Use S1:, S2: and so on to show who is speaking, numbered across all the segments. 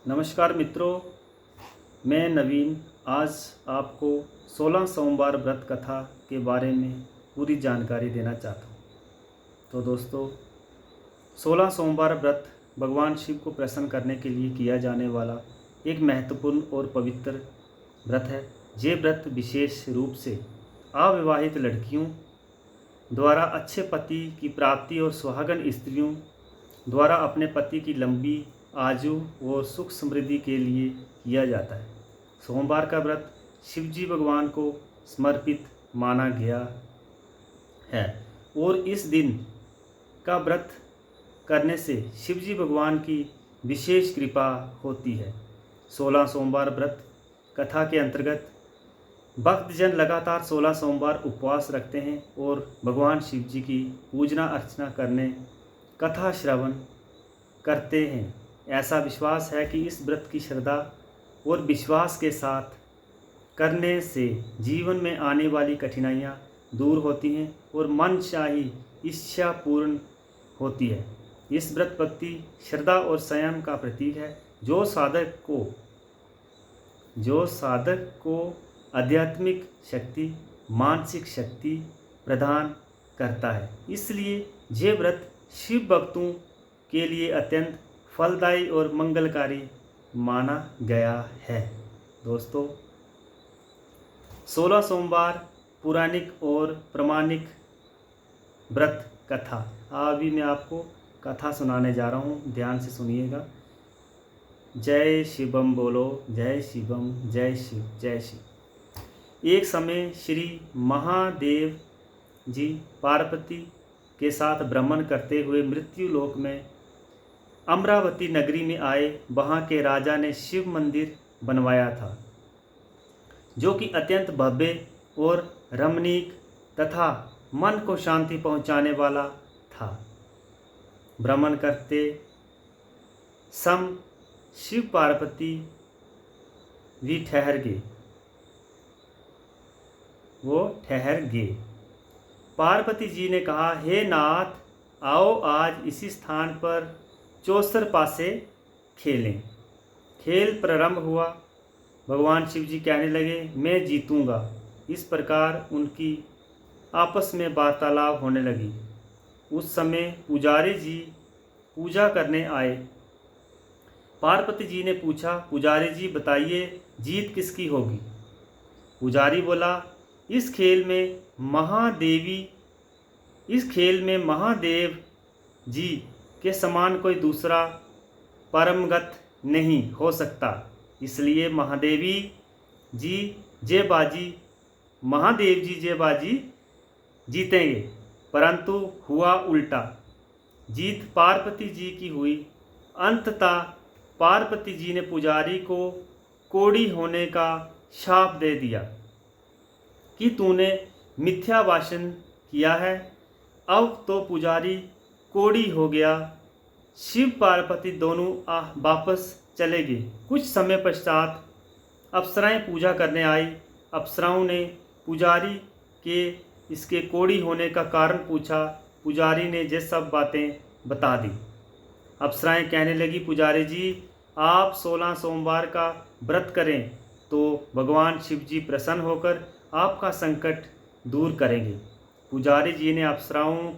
S1: नमस्कार मित्रों, मैं नवीन आज आपको 16 सोमवार व्रत कथा के बारे में पूरी जानकारी देना चाहता हूँ। तो दोस्तों, 16 सोमवार व्रत भगवान शिव को प्रसन्न करने के लिए किया जाने वाला एक महत्वपूर्ण और पवित्र व्रत है। ये व्रत विशेष रूप से अविवाहित लड़कियों द्वारा अच्छे पति की प्राप्ति और सुहागन स्त्रियों द्वारा अपने पति की लंबी आयु और सुख समृद्धि के लिए किया जाता है। सोमवार का व्रत शिवजी भगवान को समर्पित माना गया है और इस दिन का व्रत करने से शिवजी भगवान की विशेष कृपा होती है। 16 सोमवार व्रत कथा के अंतर्गत भक्तजन लगातार 16 सोमवार उपवास रखते हैं और भगवान शिवजी की पूजना अर्चना करने कथा श्रवण करते हैं। ऐसा विश्वास है कि इस व्रत की श्रद्धा और विश्वास के साथ करने से जीवन में आने वाली कठिनाइयाँ दूर होती हैं और मनचाही इच्छा पूर्ण होती है। इस व्रत भक्ति, श्रद्धा और संयम का प्रतीक है जो साधक को आध्यात्मिक शक्ति, मानसिक शक्ति प्रदान करता है। इसलिए ये व्रत शिव भक्तों के लिए अत्यंत फलदायी और मंगलकारी माना गया है। दोस्तों, 16 सोमवार पौराणिक और प्रमाणिक व्रत कथा। अभी मैं आपको कथा सुनाने जा रहा हूँ, ध्यान से सुनिएगा। जय शिवम बोलो, जय शिवम, जय शिव, जय शिव। एक समय श्री महादेव जी पार्वती के साथ भ्रमण करते हुए मृत्यु लोक में अमरावती नगरी में आए। वहाँ के राजा ने शिव मंदिर बनवाया था जो कि अत्यंत भव्य और रमणीक तथा मन को शांति पहुँचाने वाला था। भ्रमण करते सम शिव पार्वती भी ठहर गए। पार्वती जी ने कहा, हे नाथ, आओ आज इसी स्थान पर चौसर पासे खेलें। खेल प्रारंभ हुआ। भगवान शिव जी कहने लगे, मैं जीतूंगा। इस प्रकार उनकी आपस में वार्तालाप होने लगी। उस समय पुजारी जी पूजा करने आए। पार्वती जी ने पूछा, पुजारी जी बताइए, जीत किसकी होगी? पुजारी बोला, इस खेल में महादेव जी के समान कोई दूसरा परमगत नहीं हो सकता, इसलिए महादेव जी जय बाजी जीतेंगे। परंतु हुआ उल्टा, जीत पार्वती जी की हुई। अंततः पार्वती जी ने पुजारी को कोढ़ी होने का शाप दे दिया कि तूने मिथ्या भाषण किया है। अब तो पुजारी कोढ़ी हो गया। शिव पार्वती दोनों वापस चले गए। कुछ समय पश्चात अप्सराएं पूजा करने आई। अप्सराओं ने पुजारी के इसके कोढ़ी होने का कारण पूछा। पुजारी ने ये सब बातें बता दी। अप्सराएं कहने लगी, पुजारी जी, आप 16 सोमवार का व्रत करें तो भगवान शिव जी प्रसन्न होकर आपका संकट दूर करेंगे। पुजारी जी ने अप्सराओं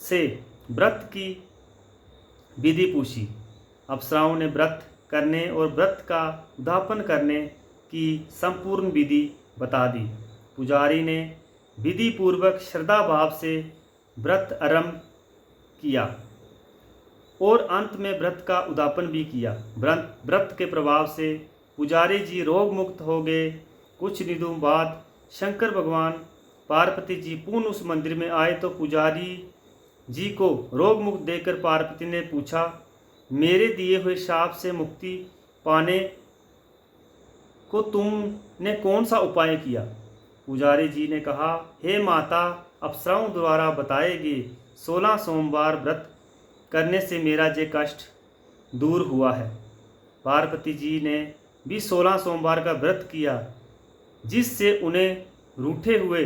S1: से व्रत की विधि पूछी। अप्सराओं ने व्रत करने और व्रत का उद्यापन करने की संपूर्ण विधि बता दी। पुजारी ने विधि पूर्वक श्रद्धा भाव से व्रत आरंभ किया और अंत में व्रत का उद्यापन भी किया। व्रत के प्रभाव से पुजारी जी रोग मुक्त हो गए। कुछ दिनों बाद शंकर भगवान पार्वती जी पुनः उस मंदिर में आए तो पुजारी जी को रोग मुक्त देकर पार्वती ने पूछा, मेरे दिए हुए शाप से मुक्ति पाने को तुमने कौन सा उपाय किया? पुजारी जी ने कहा, हे माता, अप्सराओं द्वारा बताए गए 16 सोमवार व्रत करने से मेरा ये कष्ट दूर हुआ है। पार्वती जी ने भी 16 सोमवार का व्रत किया, जिससे उन्हें रूठे हुए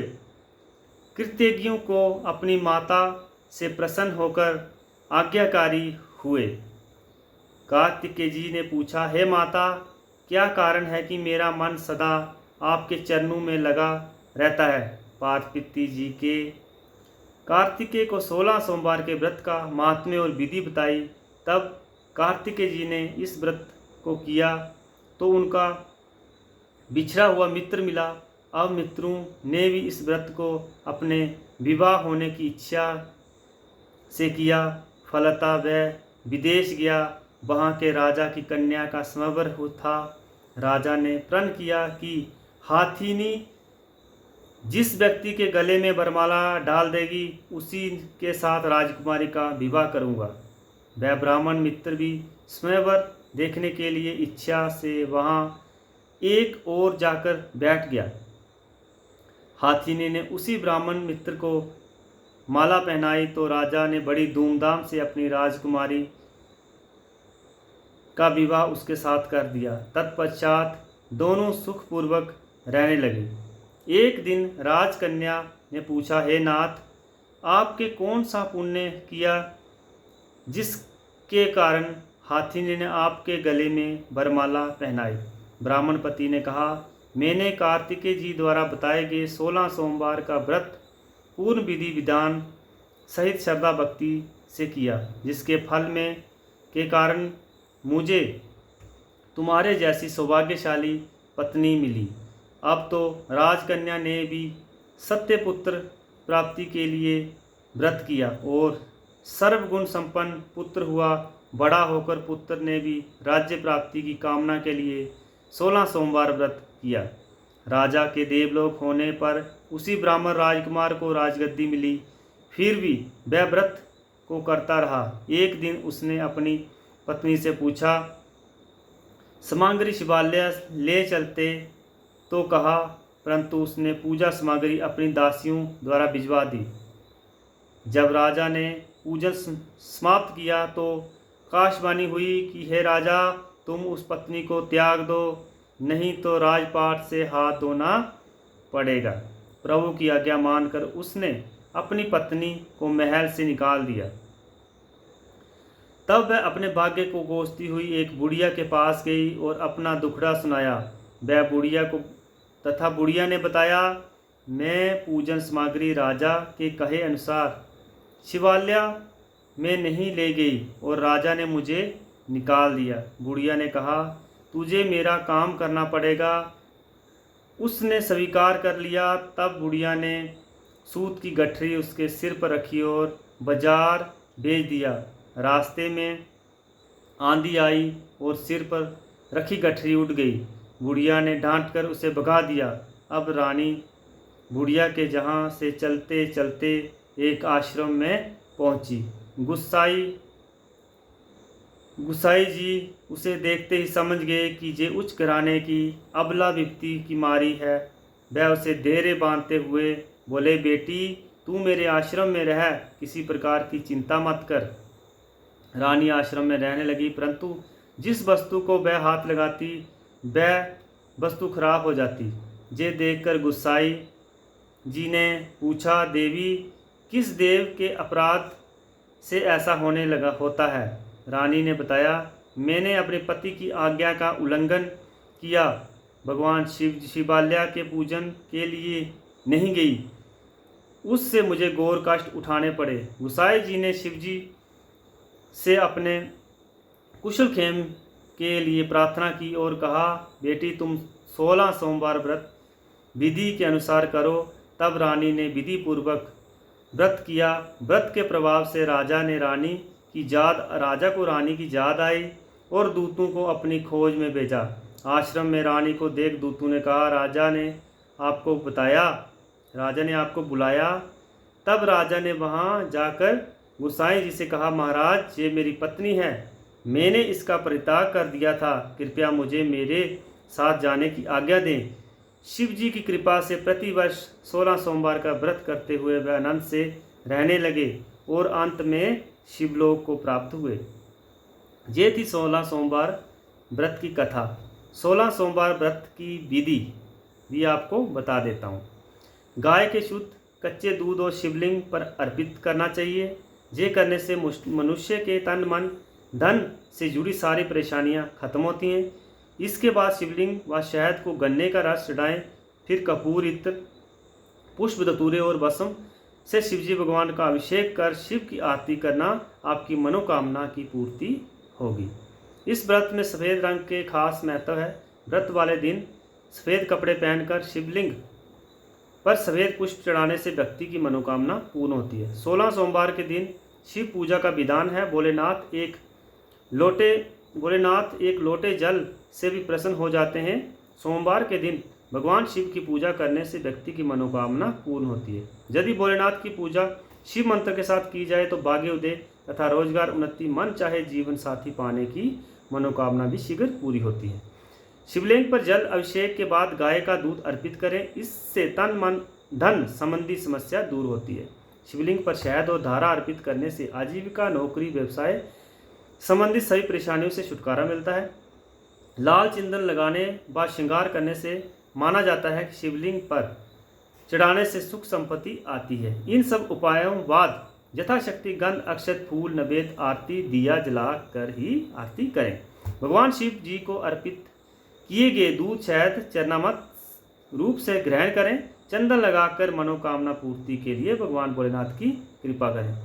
S1: कृतज्ञों को अपनी माता से प्रसन्न होकर आज्ञाकारी हुए। कार्तिकेय जी ने पूछा, हे माता, क्या कारण है कि मेरा मन सदा आपके चरणों में लगा रहता है। पार्वती जी के कार्तिकेय को 16 सोमवार के व्रत का महात्म्य और विधि बताई। तब कार्तिकेय जी ने इस व्रत को किया तो उनका बिछड़ा हुआ मित्र मिला। अब मित्रों ने भी इस व्रत को अपने विवाह होने की इच्छा से किया। फलतः वह विदेश गया। वहाँ के राजा की कन्या का स्वयंवर था। राजा ने प्रण किया कि हाथिनी जिस व्यक्ति के गले में वरमाला डाल देगी उसी के साथ राजकुमारी का विवाह करूँगा। वह ब्राह्मण मित्र भी स्वयंवर देखने के लिए इच्छा से वहाँ एक ओर जाकर बैठ गया। हाथिनी ने उसी ब्राह्मण मित्र को माला पहनाई तो राजा ने बड़ी धूमधाम से अपनी राजकुमारी का विवाह उसके साथ कर दिया। तत्पश्चात दोनों सुखपूर्वक रहने लगे। एक दिन राजकन्या ने पूछा, हे नाथ, आपके कौन सा पुण्य किया जिसके कारण हाथिनी ने आपके गले में वरमाला पहनाई। ब्राह्मण पति ने कहा, मैंने कार्तिकेय जी द्वारा बताए गए 16 सोमवार का व्रत पूर्ण विधि विधान सहित श्रद्धा भक्ति से किया, जिसके फल में के कारण मुझे तुम्हारे जैसी सौभाग्यशाली पत्नी मिली। अब तो राजकन्या ने भी सत्यपुत्र प्राप्ति के लिए व्रत किया और सर्वगुण संपन्न पुत्र हुआ। बड़ा होकर पुत्र ने भी राज्य प्राप्ति की कामना के लिए 16 सोमवार व्रत किया। राजा के देवलोक होने पर उसी ब्राह्मण राजकुमार को राजगद्दी मिली। फिर भी वह व्रत को करता रहा। एक दिन उसने अपनी पत्नी से पूछा, सामग्री शिवालय ले चलते तो कहा, परंतु उसने पूजा सामग्री अपनी दासियों द्वारा भिजवा दी। जब राजा ने पूजन समाप्त किया तो आकाशवाणी हुई कि हे राजा, तुम उस पत्नी को त्याग दो, नहीं तो राजपाट से हाथ धोना पड़ेगा। प्रभु की आज्ञा मानकर उसने अपनी पत्नी को महल से निकाल दिया। तब वह अपने भाग्य को कोसती हुई एक बुढ़िया के पास गई और अपना दुखड़ा सुनाया। वह बुढ़िया ने बताया, मैं पूजन सामग्री राजा के कहे अनुसार शिवालय में नहीं ले गई और राजा ने मुझे निकाल दिया। बुढ़िया ने कहा, तुझे मेरा काम करना पड़ेगा। उसने स्वीकार कर लिया। तब बुढ़िया ने सूत की गठरी उसके सिर पर रखी और बाजार भेज दिया। रास्ते में आंधी आई और सिर पर रखी गठरी उड़ गई। बुढ़िया ने डांटकर उसे भगा दिया। अब रानी बुढ़िया के जहाँ से चलते चलते एक आश्रम में पहुँची। गुसाई जी उसे देखते ही समझ गए कि ये उच्च घराने की अबला विपत्ति की मारी है। वह उसे देरे बांधते हुए बोले, बेटी, तू मेरे आश्रम में रह, किसी प्रकार की चिंता मत कर। रानी आश्रम में रहने लगी, परंतु जिस वस्तु को वह हाथ लगाती वह वस्तु खराब हो जाती। ये देखकर गुस्साई जी ने पूछा, देवी, किस देव के अपराध से ऐसा होने लगा होता है। रानी ने बताया, मैंने अपने पति की आज्ञा का उल्लंघन किया। भगवान शिवालय के पूजन के लिए नहीं गई, उससे मुझे घोर कष्ट उठाने पड़े। गुसाई जी ने शिवजी से अपने कुशल क्षेम के लिए प्रार्थना की और कहा, बेटी, तुम 16 सोमवार व्रत विधि के अनुसार करो। तब रानी ने विधि पूर्वक व्रत किया। व्रत के प्रभाव से राजा को रानी की याद आई और दूतों को अपनी खोज में भेजा। आश्रम में रानी को देख दूतों ने कहा, राजा ने आपको बुलाया। तब राजा ने वहाँ जाकर गुसाई जी से कहा, महाराज, ये मेरी पत्नी है। मैंने इसका परित्याग कर दिया था। कृपया मुझे मेरे साथ जाने की आज्ञा दें। शिव जी की कृपा से प्रतिवर्ष 16 सोमवार का व्रत करते हुए वह आनंद से रहने लगे और अंत में शिवलोक को प्राप्त हुए। ये थी 16 सोमवार व्रत की कथा। 16 सोमवार व्रत की विधि भी आपको बता देता हूँ। गाय के शुद्ध कच्चे दूध और शिवलिंग पर अर्पित करना चाहिए। ये करने से मनुष्य के तन मन धन से जुड़ी सारी परेशानियां खत्म होती हैं। इसके बाद शिवलिंग व शहद को गन्ने का रस चढ़ाएं, फिर कपूर, इत्र, पुष्प, धतूरे और भस्म से शिवजी भगवान का अभिषेक कर शिव की आरती करना आपकी मनोकामना की पूर्ति होगी। इस व्रत में सफ़ेद रंग के खास महत्व है। व्रत वाले दिन सफ़ेद कपड़े पहनकर शिवलिंग पर सफ़ेद पुष्प चढ़ाने से व्यक्ति की मनोकामना पूर्ण होती है। 16 सोमवार के दिन शिव पूजा का विधान है। भोलेनाथ एक लोटे जल से भी प्रसन्न हो जाते हैं। सोमवार के दिन भगवान शिव की पूजा करने से व्यक्ति की मनोकामना पूर्ण होती है। यदि भोलेनाथ की पूजा शिव मंत्र के साथ की जाए तो भाग्य उदय तथा रोजगार उन्नति, मन चाहे जीवन साथी पाने की मनोकामना भी शीघ्र पूरी होती है। शिवलिंग पर जल अभिषेक के बाद गाय का दूध अर्पित करें। इससे तन मन धन संबंधी समस्या दूर होती है। शिवलिंग पर शहद और धारा अर्पित करने से आजीविका, नौकरी, व्यवसाय संबंधित सभी परेशानियों से छुटकारा मिलता है। लाल चंदन लगाने व श्रृंगार करने से माना जाता है कि शिवलिंग पर चढ़ाने से सुख संपत्ति आती है। इन सब उपायों बाद यथाशक्ति गंध, अक्षत, फूल, नैवेद्य, आरती, दिया जला कर ही आरती करें। भगवान शिव जी को अर्पित किए गए दूध, शहद चरणामत रूप से ग्रहण करें। चंदन लगाकर मनोकामना पूर्ति के लिए भगवान भोलेनाथ की कृपा करें।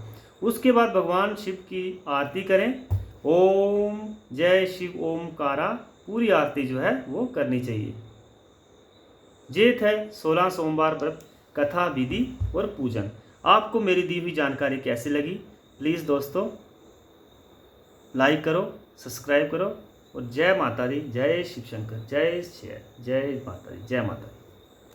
S1: उसके बाद भगवान शिव की आरती करें। ओम जय शिव ओमकारा पूरी आरती जो है वो करनी चाहिए। ये थे 16 सोमवार व्रत कथा, विधि और पूजन। आपको मेरी दी हुई जानकारी कैसी लगी? प्लीज़ दोस्तों लाइक करो, सब्सक्राइब करो और जय माता दी, जय शिव शंकर, जय माता दी, जय माता दी।